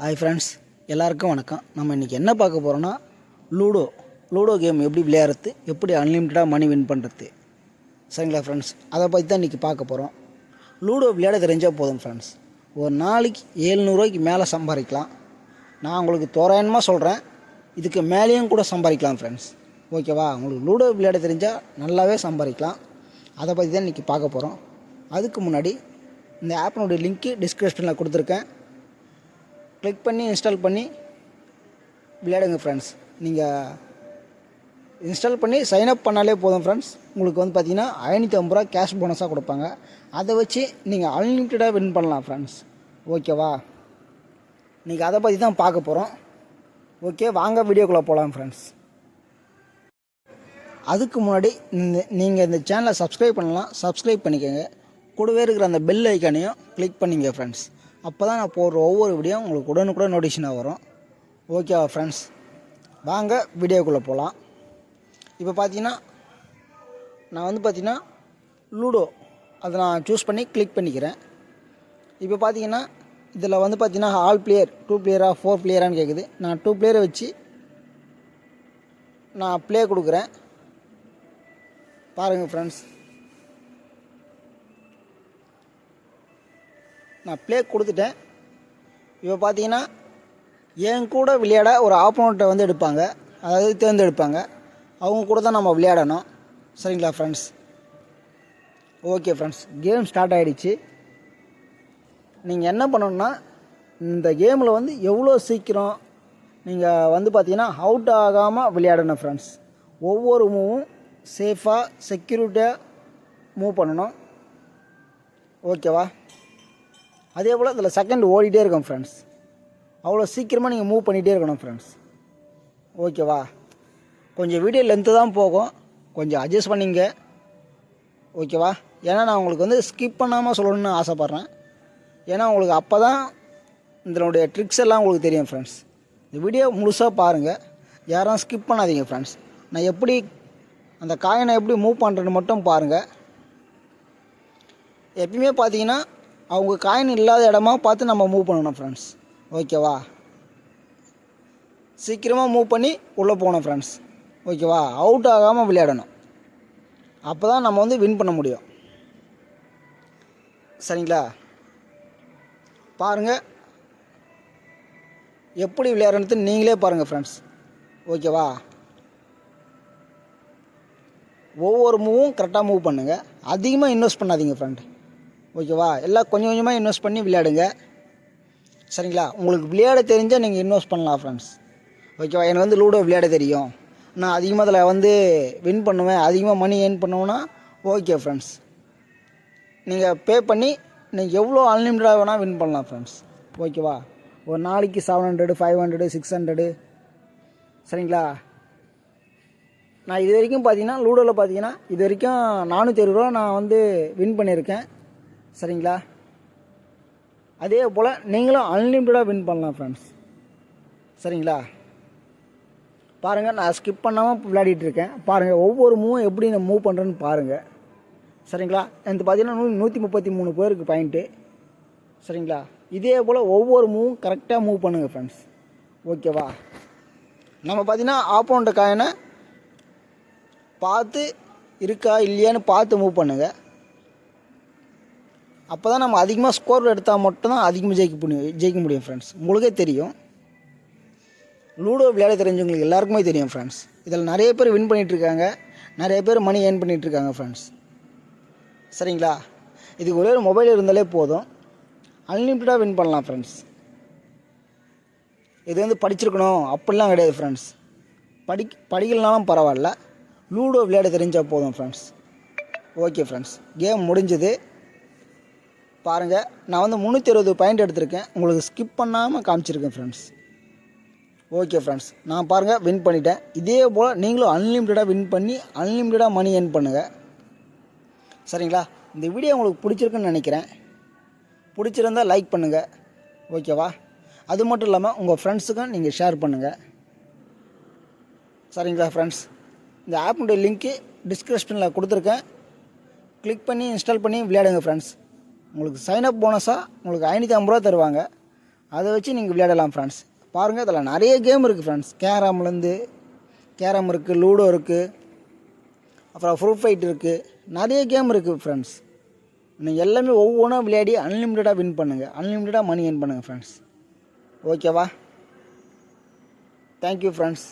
Hi friends, எல்லாருக்கும் வணக்கம். நம்ம இன்றைக்கி என்ன பார்க்க போகிறோன்னா லூடோ கேம் எப்படி விளையாடுறது, எப்படி அன்லிமிட்டடாக மணி வின் பண்ணுறது. சரிங்களா ஃப்ரெண்ட்ஸ், அதை பற்றி தான் இன்றைக்கி பார்க்க போகிறோம். லூடோ விளையாட தெரிஞ்சால் போதும் ஃப்ரெண்ட்ஸ், ஒரு நாளைக்கு 700 மேலே சம்பாதிக்கலாம். நான் உங்களுக்கு தோராயமாக சொல்கிறேன், இதுக்கு மேலேயும் கூட சம்பாதிக்கலாம் ஃப்ரெண்ட்ஸ். ஓகேவா? உங்களுக்கு லூடோ விளையாட தெரிஞ்சால் நல்லாவே சம்பாதிக்கலாம். அதை பற்றி தான் இன்றைக்கி பார்க்க போகிறோம். அதுக்கு முன்னாடி இந்த ஆப்பினுடைய லிங்க்கு டிஸ்கிரிப்ஷனில் கொடுத்துருக்கேன். கிளிக் பண்ணி இன்ஸ்டால் பண்ணி விளையாடுங்க ஃப்ரெண்ட்ஸ். நீங்கள் இன்ஸ்டால் பண்ணி சைன்அப் பண்ணாலே போதும் ஃப்ரெண்ட்ஸ். உங்களுக்கு பார்த்திங்கன்னா 550 ரூபா கேஷ் போனஸாக கொடுப்பாங்க. அதை வச்சு நீங்கள் அன்லிமிட்டடாக வின் பண்ணலாம் ஃப்ரெண்ட்ஸ். ஓகேவா? நீங்கள் அதை பற்றி தான் பார்க்க போகிறோம். ஓகே, வாங்க வீடியோக்குள்ளே போகலாம் ஃப்ரெண்ட்ஸ். அதுக்கு முன்னாடி நீங்கள் இந்த சேனலை சப்ஸ்கிரைப் பண்ணலாம். சப்ஸ்கிரைப் பண்ணிக்கோங்க. கூடவே இருக்கிற அந்த பெல் ஐக்கானையும் கிளிக் பண்ணிங்க ஃப்ரெண்ட்ஸ். அப்போ தான் நான் போடுற ஒவ்வொரு வீடியோ உங்களுக்கு உடனுக்குடன் நோட்டிஃபிகேஷனாக வரும். ஓகேவா ஃப்ரெண்ட்ஸ்? வாங்க வீடியோக்குள்ளே போகலாம். இப்போ பார்த்தீங்கன்னா நான் பார்த்தீங்கன்னா லூடோ அதை நான் சூஸ் பண்ணி கிளிக் பண்ணிக்கிறேன். இப்போ பார்த்தீங்கன்னா இதில் பார்த்தீங்கன்னா ஆல் பிளேயர் 2 பிளேயரா 4 பிளேயரான்னு கேட்குது. நான் 2 பிளேயரை வச்சு நான் ப்ளே கொடுக்குறேன். பாருங்கள் ஃப்ரெண்ட்ஸ், நான் ப்ளே கொடுத்துட்டேன். இப்போ பார்த்தீங்கன்னா என் கூட விளையாட ஒரு ஆப்போனண்ட்டை எடுப்பாங்க, அதாவது தேர்ந்தெடுப்பாங்க. அவங்க கூட தான் நம்ம விளையாடணும். சரிங்களா friends? Okay friends, game start ஆகிடுச்சு. நீங்கள் என்ன பண்ணணுன்னா, இந்த கேமில் எவ்வளோ சீக்கிரம் நீங்கள் பார்த்தீங்கன்னா அவுட் ஆகாமல் விளையாடணும் ஃப்ரெண்ட்ஸ். ஒவ்வொரு மூவும் சேஃபாக செக்யூரிட்டியாக மூவ் பண்ணணும். ஓகேவா? அதே போல் இதில் செகண்ட் ஓடிட்டே இருக்கும் ஃப்ரெண்ட்ஸ். அவ்வளோ சீக்கிரமாக நீங்கள் மூவ் பண்ணிகிட்டே இருக்கணும் ஃப்ரெண்ட்ஸ். ஓகேவா? கொஞ்சம் வீடியோ லென்த்து தான் போகும், கொஞ்சம் அட்ஜஸ்ட் பண்ணிங்க. ஓகேவா? ஏன்னா நான் உங்களுக்கு ஸ்கிப் பண்ணாமல் சொல்லணும்னு ஆசைப்பட்றேன். ஏன்னா உங்களுக்கு அப்போ தான் இதனுடைய ட்ரிக்ஸ் எல்லாம் உங்களுக்கு தெரியும் ஃப்ரெண்ட்ஸ். இந்த வீடியோ முழுசாக பாருங்கள், யாரும் ஸ்கிப் பண்ணாதீங்க ஃப்ரெண்ட்ஸ். நான் எப்படி அந்த காயினை எப்படி மூவ் பண்ணுறேன்னு மட்டும் பாருங்கள். எப்பயுமே பார்த்தீங்கன்னா அவங்க காயின் இல்லாத இடமா பார்த்து நம்ம மூவ் பண்ணணும் ஃப்ரெண்ட்ஸ். ஓகேவா? சீக்கிரமாக மூவ் பண்ணி உள்ளே போகணும் ஃப்ரெண்ட்ஸ். ஓகேவா? அவுட் ஆகாமல் விளையாடணும். அப்போ தான் நம்ம வின் பண்ண முடியும். சரிங்களா? பாருங்கள், எப்படி விளையாடுறது நீங்களே பாருங்கள் ஃப்ரெண்ட்ஸ். ஓகேவா? ஒவ்வொரு மூவும் கரெக்டாக மூவ் பண்ணுங்கள். அதிகமாக இன்வெஸ்ட் பண்ணாதீங்க ஃப்ரெண்ட். ஓகேவா? எல்லாம் கொஞ்சம் கொஞ்சமாக இன்வெஸ்ட் பண்ணி விளையாடுங்க. சரிங்களா? உங்களுக்கு விளையாட தெரிஞ்சால் நீங்கள் இன்வெஸ்ட் பண்ணலாம் ஃப்ரெண்ட்ஸ். ஓகேவா? எனக்கு லூடோ விளையாட தெரியும், நான் அதிகமாக அதில் வின் பண்ணுவேன், அதிகமாக மணி ஏர்ன் பண்ணுவேன்னா ஓகே ஃப்ரெண்ட்ஸ். நீங்கள் பே பண்ணி நீங்கள் எவ்வளோ அன்லிமிட்டடாக வேணால் வின் பண்ணலாம் ஃப்ரெண்ட்ஸ். ஓகேவா? ஒரு நாளைக்கு 700 500 600. சரிங்களா? நான் இது வரைக்கும் பார்த்தீங்கன்னா லூடோவில் பார்த்தீங்கன்னா இது வரைக்கும் 460 ரூபா நான் வின் பண்ணியிருக்கேன். சரிங்களா? அதே போல் நீங்களும் அன்லிமிட்டடாக வின் பண்ணலாம் ஃப்ரெண்ட்ஸ். சரிங்களா? பாருங்கள், நான் ஸ்கிப் பண்ணாமல் விளையாடிட்டு இருக்கேன். பாருங்கள், ஒவ்வொரு மூவும் எப்படி நான் மூவ் பண்ணுறேன்னு பாருங்கள். சரிங்களா? எனக்கு பார்த்தீங்கன்னா 133 பேருக்கு பாயிண்ட்டு. சரிங்களா? இதே போல் ஒவ்வொரு மூவும் கரெக்டாக மூவ் பண்ணுங்கள் ஃப்ரெண்ட்ஸ். ஓகேவா? நம்ம பார்த்தீங்கன்னா ஆப்போனண்ட் காயினை பார்த்து இருக்கா இல்லையான்னு பார்த்து மூவ் பண்ணுங்கள். அப்போ தான் நம்ம அதிகமாக ஸ்கோர் எடுத்தால் மட்டும்தான் அதிகமாக ஜெயிக்க முடியும் ஃப்ரெண்ட்ஸ். உங்களுக்கே தெரியும், லூடோ விளையாட தெரிஞ்சவங்களுக்கு எல்லாருக்குமே தெரியும் ஃப்ரெண்ட்ஸ். இதில் நிறைய பேர் வின் பண்ணிகிட்ருக்காங்க, நிறைய பேர் மணி ஏர்ன் பண்ணிகிட்ருக்காங்க ஃப்ரெண்ட்ஸ். சரிங்களா? இதுக்கு ஒரே ஒரு மொபைல் இருந்தாலே போதும், அன்லிமிட்டடாக வின் பண்ணலாம் ஃப்ரெண்ட்ஸ். இது படிச்சிருக்கணும் அப்படிலாம் கிடையாது ஃப்ரெண்ட்ஸ். படிக்கலனாலும் பரவாயில்ல, லூடோ விளையாட தெரிஞ்சால் போதும் ஃப்ரெண்ட்ஸ். ஓகே ஃப்ரெண்ட்ஸ், கேம் முடிஞ்சது. பாருங்கள், நான் 360 பாயிண்ட் எடுத்திருக்கேன், உங்களுக்கு ஸ்கிப் பண்ணாமல் காமிச்சிருக்கேன் ஃப்ரெண்ட்ஸ். ஓகே ஃப்ரெண்ட்ஸ், நான் பாருங்கள் வின் பண்ணிட்டேன். இதே போல் நீங்களும் அன்லிமிட்டடாக வின் பண்ணி அன்லிமிட்டடாக மணி ஏர்ன் பண்ணுங்கள். சரிங்களா? இந்த வீடியோ உங்களுக்கு பிடிச்சிருக்குன்னு நினைக்கிறேன். பிடிச்சிருந்தால் லைக் பண்ணுங்கள். ஓகேவா? அது மட்டும் இல்லாமல் உங்கள் ஃப்ரெண்ட்ஸுக்கும் நீங்கள் ஷேர் பண்ணுங்கள். சரிங்களா ஃப்ரெண்ட்ஸ்? இந்த ஆப்புடைய லிங்க்கு டிஸ்கிரிப்ஷனில் கொடுத்துருக்கேன். கிளிக் பண்ணி இன்ஸ்டால் பண்ணி விளையாடுங்க ஃப்ரெண்ட்ஸ். உங்களுக்கு சைனப் போனஸாக உங்களுக்கு 550 ரூபா தருவாங்க. அதை வச்சு நீங்கள் விளையாடலாம் ஃப்ரெண்ட்ஸ். பாருங்கள், அதில் நிறைய கேம் இருக்குது ஃப்ரெண்ட்ஸ். கேரம் இருக்குது, லூடோ இருக்குது, அப்புறம் ஃப்ரூட் ஃபைட் இருக்குது, நிறைய கேம் இருக்குது ஃப்ரெண்ட்ஸ். நீங்கள் எல்லாமே ஒவ்வொன்றா விளையாடி அன்லிமிட்டடாக வின் பண்ணுங்கள், அன்லிமிட்டடாக மணி ஏர்ன் பண்ணுங்கள் ஃப்ரெண்ட்ஸ். ஓகேவா? Thank you friends.